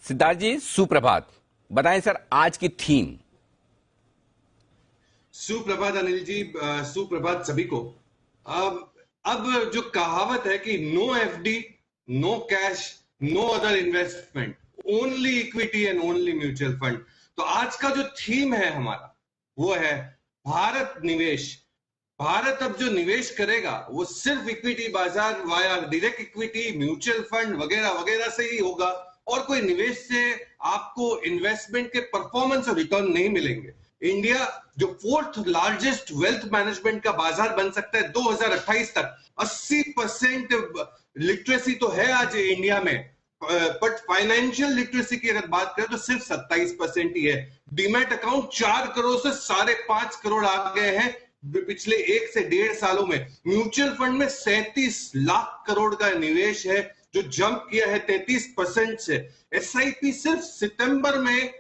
सिद्धार्थ जी सुप्रभात, बताएं सर आज की थीम। सुप्रभात अनिल जी, सुप्रभात सभी को। अब जो कहावत है कि no FD, no cash, no other investment, only equity and only mutual fund, तो आज का जो थीम है हमारा वो है भारत निवेश। भारत अब जो निवेश करेगा वो सिर्फ इक्विटी बाजार via direct equity, mutual fund वगैरह वगैरह से ही होगा, और कोई निवेश से आपको इन्वेस्टमेंट के परफॉर्मेंस और रिटर्न नहीं मिलेंगे। इंडिया जो फोर्थ लार्जेस्ट वेल्थ मैनेजमेंट का बाजार बन सकता है 2028 तक। 80% लिटरेसी तो है आज इंडिया में, बट फाइनेंशियल लिटरेसी की अगर बात करें तो सिर्फ 27% ही है। डीमैट अकाउंट 4 करोड़ से 5.5 करोड़ आ गए हैं पिछले 1 से 1.5 सालों में। म्यूचुअल फंड में 37 लाख करोड़ का निवेश है जो जंप किया है 33% से। एसआईपी सिर्फ सितंबर में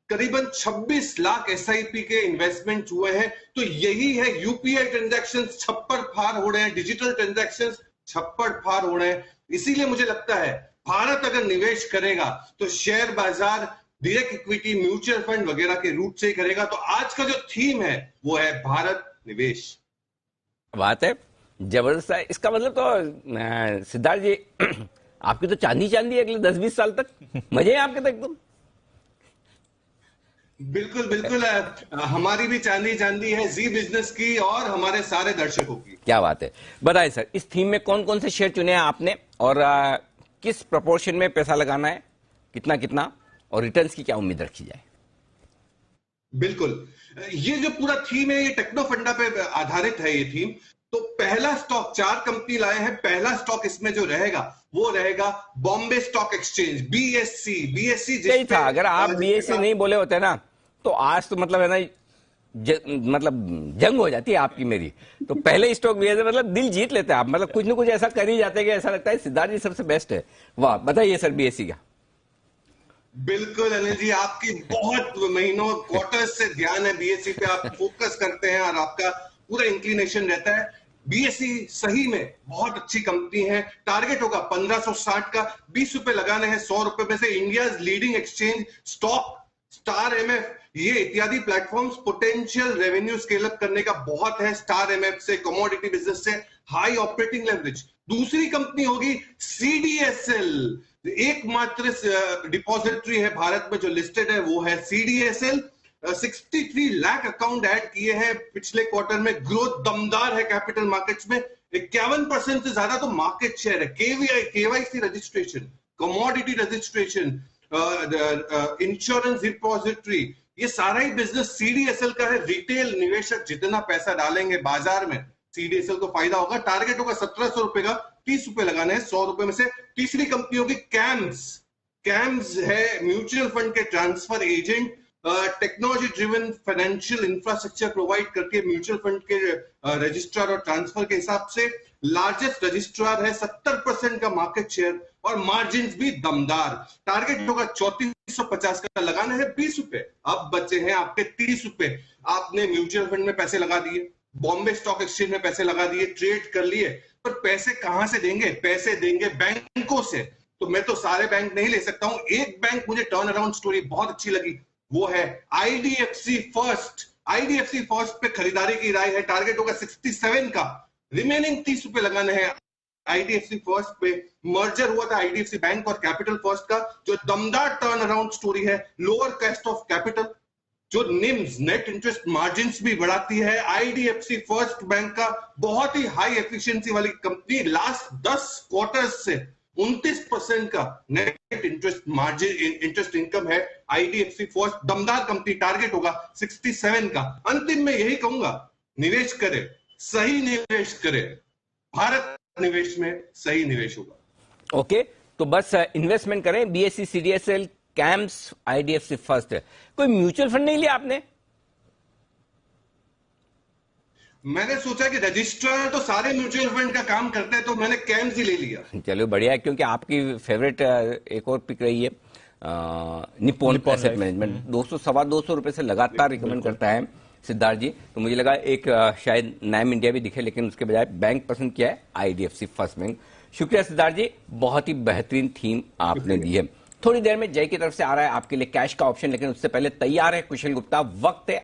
करीबन 26 लाख एसआईपी के इन्वेस्टमेंट हुए हैं। तो यही है, यूपीआई ट्रांजैक्शन छप्पर फार हो रहे हैं, डिजिटल ट्रांजैक्शन छप्पर फार हो रहे हैं। इसीलिए मुझे लगता है भारत अगर निवेश करेगा तो शेयर बाजार, डायरेक्ट इक्विटी, म्यूचुअल फंड वगैरह के रूट से ही करेगा। तो आज का जो थीम है वो है भारत निवेश। बात है जबरदस्त है। इसका मतलब तो सिद्धार्थ जी आपकी तो चांदी चांदी है अगले 10-20 साल तक, मजे हैं आपके तो एकदम। बिल्कुल बिल्कुल, हमारी भी चांदी चांदी है जी बिजनेस की और हमारे सारे दर्शकों की। क्या बात है, बताइए सर इस थीम में कौन कौन से शेयर चुने हैं आपने और किस प्रोपोर्शन में पैसा लगाना है, कितना कितना, और रिटर्न्स की क्या उम्मीद रखी जाए। बिल्कुल, ये जो पूरा थीम है ये टेक्नो फंडा पे आधारित है ये थीम। तो पहला स्टॉक 4 कंपनी लाए हैं। पहला स्टॉक इसमें जो रहेगा वो रहेगा Bombay stock exchange, BSc. BSc यही था, अगर आप बीएससी नहीं बोले होते ना तो आज तो मतलब है ना मतलब जंग हो जाती है आपकी मेरी। तो पहले स्टॉक बीएससी मतलब दिल जीत लेते हैं आप, मतलब कुछ ना कुछ ऐसा कर ही जाते हैं कि ऐसा लगता है सिद्धार्थ जी सबसे बेस्ट है। वाह, बताइए सर बीएससी का। बिल्कुल अनिल जी, आपकी बहुत महीनों क्वार्टर्स से ध्यान है बीएससी पे, आप फोकस करते हैं और आपका पूरा इंक्लिनेशन रहता है। बीएससी सही में बहुत अच्छी कंपनी है। टारगेट होगा 1560 का, 20 रुपए लगाने हैं 100 रुपए में से। India leading exchange, stock, star MF, ये इत्यादि platforms potential revenue scale up करने का बहुत है। स्टार एमएफ से, कमोडिटी बिजनेस से, हाई ऑपरेटिंग लेवरेज। दूसरी कंपनी होगी सीडीएसएल, एकमात्र डिपॉजिटरी है भारत में जो लिस्टेड है वो है सीडीएसएल। 63 लाख अकाउंट ऐड किए हैं पिछले क्वार्टर में। ग्रोथ दमदार है कैपिटल मार्केट्स में, 51% से ज्यादा तो मार्केट शेयर है। KYC registration, commodity registration, insurance depository, ये सारा ही बिजनेस सीडीएसएल का है। रिटेल निवेशक जितना पैसा डालेंगे बाजार में सीडीएसएल को फायदा होगा। टारगेट होगा 1700 रुपए का, 30 रुपए लगाने हैं 100 रुपए में से। तीसरी कंपनी होगी कैम्स। कैम्स है म्यूचुअल फंड के transfer agent, technology driven financial infrastructure provide करके म्यूचुअल फंड के रजिस्ट्रार और ट्रांसफर के हिसाब से लार्जेस्ट रजिस्ट्रार है। 70% का मार्केट शेयर और मार्जिन भी दमदार। टारगेट होगा 3450 का, लगाना है 20 रुपए। अब बचे हैं आपके 30 रुपए। आपने म्यूचुअल फंड में पैसे लगा दिए, बॉम्बे स्टॉक एक्सचेंज में पैसे लगा दिए, ट्रेड कर लिए, पर पैसे कहां से देंगे? पैसे देंगे बैंकों से। तो मैं तो सारे बैंक नहीं ले सकता हूं। एक बैंक मुझे टर्न अराउंड स्टोरी बहुत अच्छी लगी, वो है आईडीएफसी फर्स्ट। आईडीएफसी फर्स्ट पे खरीदारी की राय है। टारगेट होगा 67 का, रिमेनिंग 30 रुपए लगाने हैं आईडीएफसी फर्स्ट पे। मर्जर हुआ था आईडीएफसी बैंक और कैपिटल फर्स्ट का, जो दमदार टर्न अराउंड स्टोरी है। लोअर कॉस्ट ऑफ कैपिटल, जो निम्स नेट इंटरेस्ट मार्जिन भी बढ़ाती है। आईडीएफसी फर्स्ट बैंक का बहुत ही हाई एफिशिएंसी वाली कंपनी, लास्ट 10 क्वार्टर्स से 29% का net interest margin, interest income है आईडीएफसी फर्स्ट। दमदार कंपनी, टारगेट होगा 67 का। अंतिम में यही कहूंगा, निवेश करें, सही निवेश करें, भारत निवेश में सही निवेश होगा। ओके, तो बस इन्वेस्टमेंट करें, BSc, CDSL, camps, IDFC first. कोई म्यूचुअल फंड नहीं लिया आपने? मैंने सोचा कि रजिस्ट्रार तो सारे म्यूचुअल फंड का काम करते हैं, तो मैंने कैम्स ही ले लिया। चलो बढ़िया है, क्योंकि आपकी फेवरेट एक और पिक रही है निप्पॉन एसेट मैनेजमेंट। 200-225 रुपए से लगातार रिकमेंड करता है सिद्धार्थ जी। तो मुझे लगा एक शायद नाम इंडिया भी दिखे, लेकिन उसके बजाय बैंक पसंद किया है, आईडीएफसी फर्स्ट बैंक। शुक्रिया सिद्धार्थ जी, बहुत ही बेहतरीन थीम आपने दी है। थोड़ी देर में जय की तरफ से आ रहा है आपके लिए कैश का ऑप्शन, लेकिन उससे पहले तैयार है कुशल गुप्ता। वक्त है